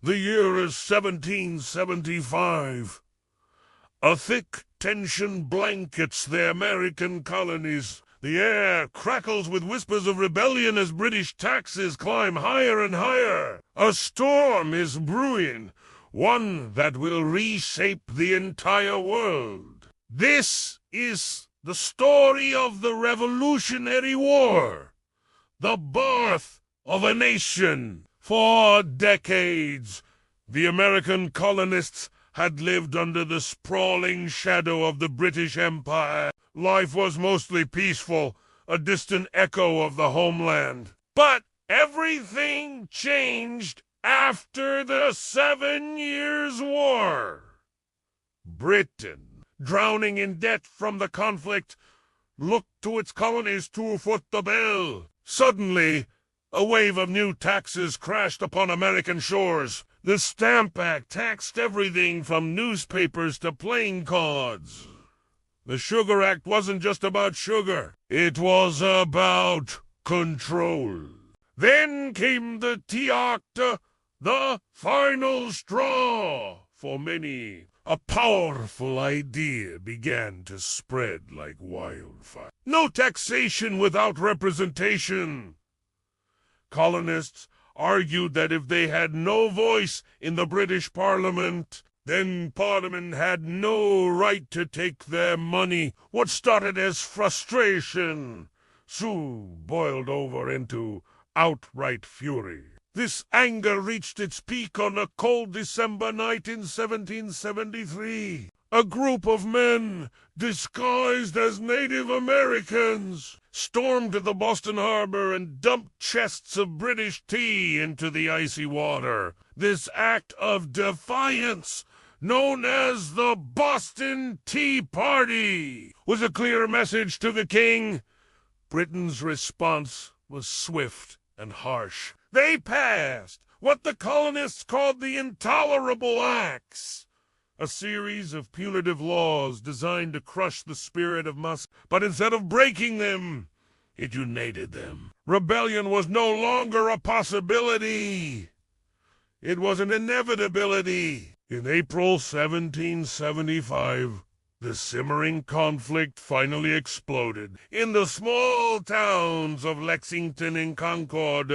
The year is 1775. A thick tension blankets the American colonies. The air crackles with whispers of rebellion as British taxes climb higher and higher. A storm is brewing, one that will reshape the entire world. This is the story of the Revolutionary War, the birth of a nation. For decades, the American colonists had lived under the sprawling shadow of the British Empire. Life was mostly peaceful, a distant echo of the homeland. But everything changed after the 7 Years' War. Britain, drowning in debt from the conflict, looked to its colonies to foot the bill. Suddenly, a wave of new taxes crashed upon American shores. The Stamp Act taxed everything from newspapers to playing cards. The Sugar Act wasn't just about sugar. It was about control. Then came the Tea Act, the final straw. For many, a powerful idea began to spread like wildfire. No taxation without representation. Colonists argued that if they had no voice in the British Parliament, then Parliament had no right to take their money. What started as frustration soon boiled over into outright fury. This anger reached its peak on a cold December night in 1773. A group of men, disguised as Native Americans, stormed the Boston harbor and dumped chests of British tea into the icy water. This act of defiance, known as the Boston Tea Party, was a clear message to the king. Britain's response was swift and harsh. They passed what the colonists called the Intolerable Acts, a series of punitive laws designed to crush the spirit of Musk. But instead of breaking them, it united them. Rebellion was no longer a possibility. It was an inevitability. In April 1775, the simmering conflict finally exploded. In the small towns of Lexington and Concord,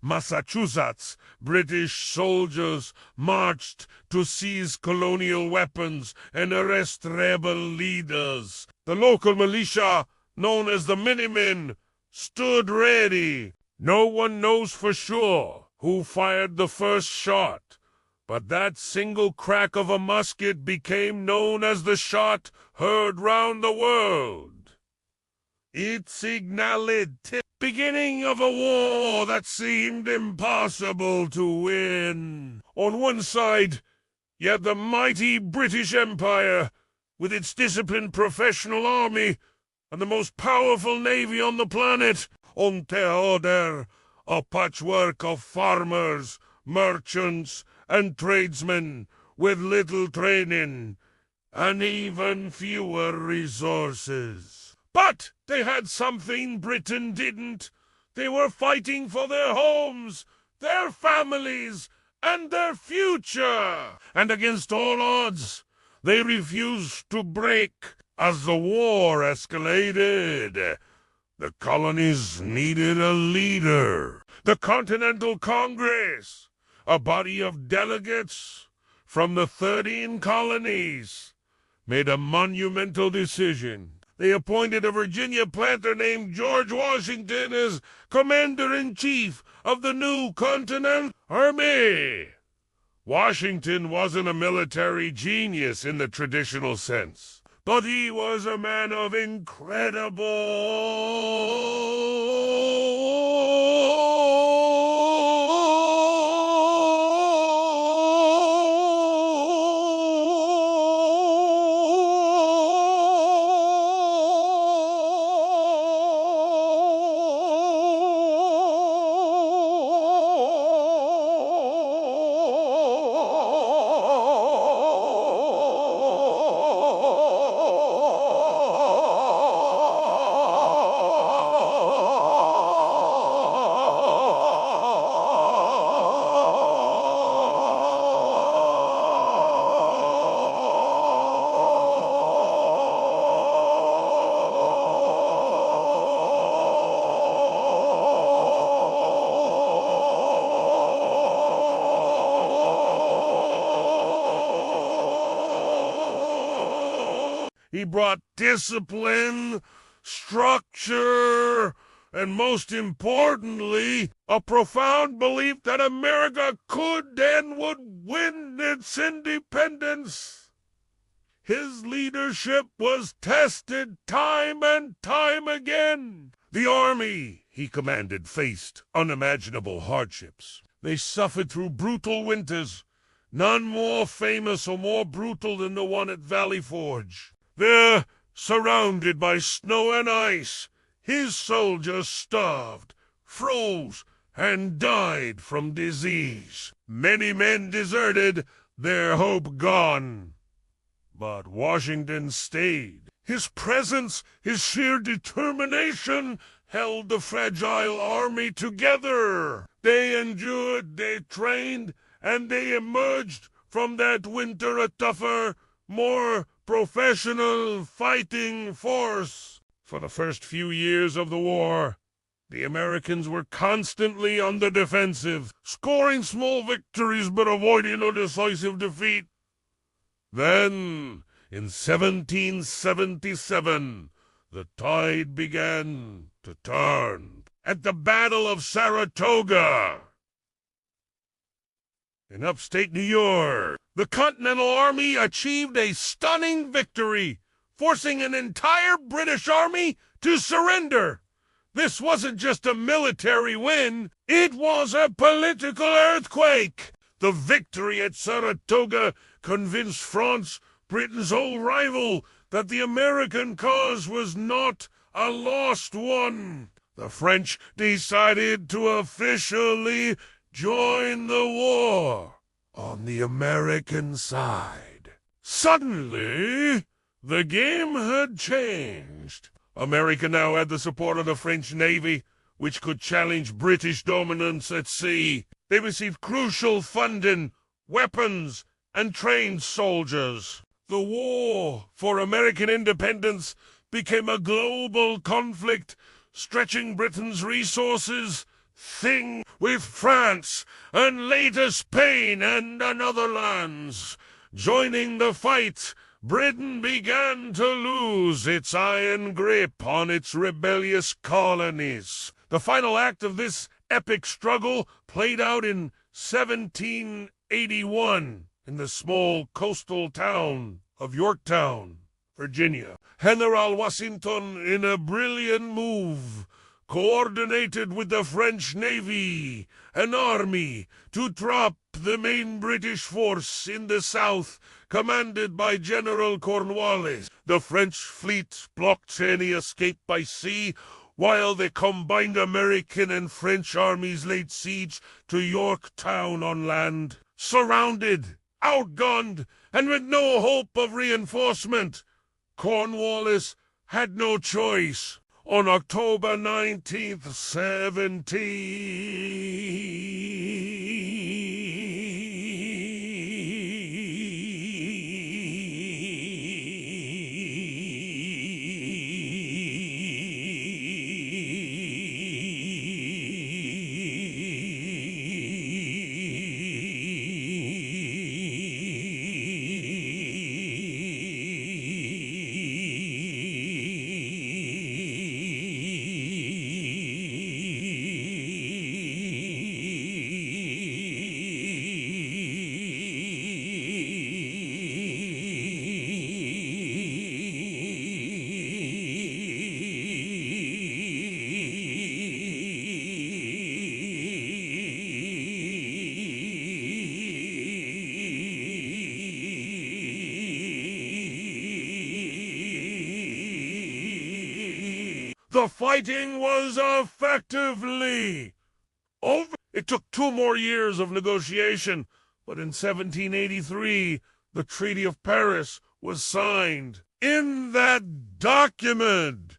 Massachusetts, British soldiers marched to seize colonial weapons and arrest rebel leaders. The local militia, known as the Minutemen, stood ready. No one knows for sure who fired the first shot, but that single crack of a musket became known as the shot heard round the world. It signaled the beginning of a war that seemed impossible to win. On one side, you had the mighty British Empire, with its disciplined professional army and the most powerful navy on the planet. On the other, a patchwork of farmers, merchants, and tradesmen with little training and even fewer resources. But they had something Britain didn't. They were fighting for their homes, their families, and their future. And against all odds, they refused to break. As the war escalated, the colonies needed a leader. The Continental Congress, a body of delegates from the 13 colonies, made a monumental decision. They appointed a Virginia planter named George Washington as commander-in-chief of the new Continental Army. Washington wasn't a military genius in the traditional sense, but he was a man of He brought discipline, structure, and most importantly, a profound belief that America could and would win its independence. His leadership was tested time and time again. The army he commanded faced unimaginable hardships. They suffered through brutal winters, none more famous or more brutal than the one at Valley Forge. There, surrounded by snow and ice, his soldiers starved, froze, and died from disease. Many men deserted, their hope gone. But Washington stayed. His presence, his sheer determination, held the fragile army together. They endured, they trained, and they emerged from that winter a tougher, more professional fighting force. For the first few years of the war, the Americans were constantly on the defensive, scoring small victories but avoiding a decisive defeat. Then, in 1777, the tide began to turn at the Battle of Saratoga. In upstate New York, the Continental Army achieved a stunning victory, forcing an entire British army to surrender. This wasn't just a military win, it was a political earthquake. The victory at Saratoga convinced France, Britain's old rival, that the American cause was not a lost one. The French decided to officially join the war on the American side. Suddenly, the game had changed. America now had the support of the French Navy, which could challenge British dominance at sea. They received crucial funding, weapons, and trained soldiers. The war for American independence became a global conflict, stretching Britain's resources thin with France, and later Spain and other lands. Joining the fight, Britain began to lose its iron grip on its rebellious colonies. The final act of this epic struggle played out in 1781 in the small coastal town of Yorktown, Virginia. General Washington, in a brilliant move, coordinated with the French Navy and Army to drop the main British force in the south, commanded by General Cornwallis. The French fleet blocked any escape by sea, while the combined American and French armies laid siege to Yorktown on land. Surrounded, outgunned, and with no hope of reinforcement, Cornwallis had no choice. On October 19th, 1783. The fighting was effectively over. It took 2 more years of negotiation, but in 1783, the Treaty of Paris was signed. In that document,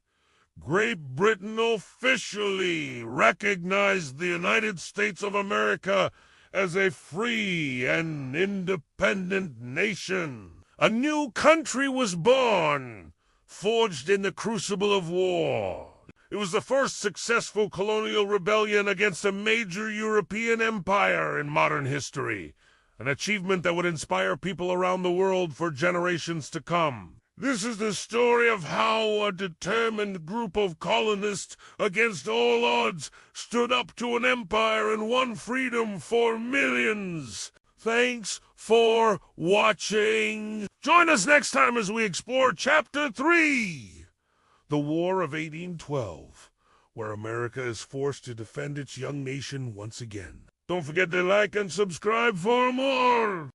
Great Britain officially recognized the United States of America as a free and independent nation. A new country was born, forged in the crucible of war. It was the first successful colonial rebellion against a major European empire in modern history, an achievement that would inspire people around the world for generations to come. This is the story of how a determined group of colonists, against all odds, stood up to an empire and won freedom for millions. Thanks for watching. Join us next time as we explore Chapter 3, The War of 1812, where America is forced to defend its young nation once again. Don't forget to like and subscribe for more.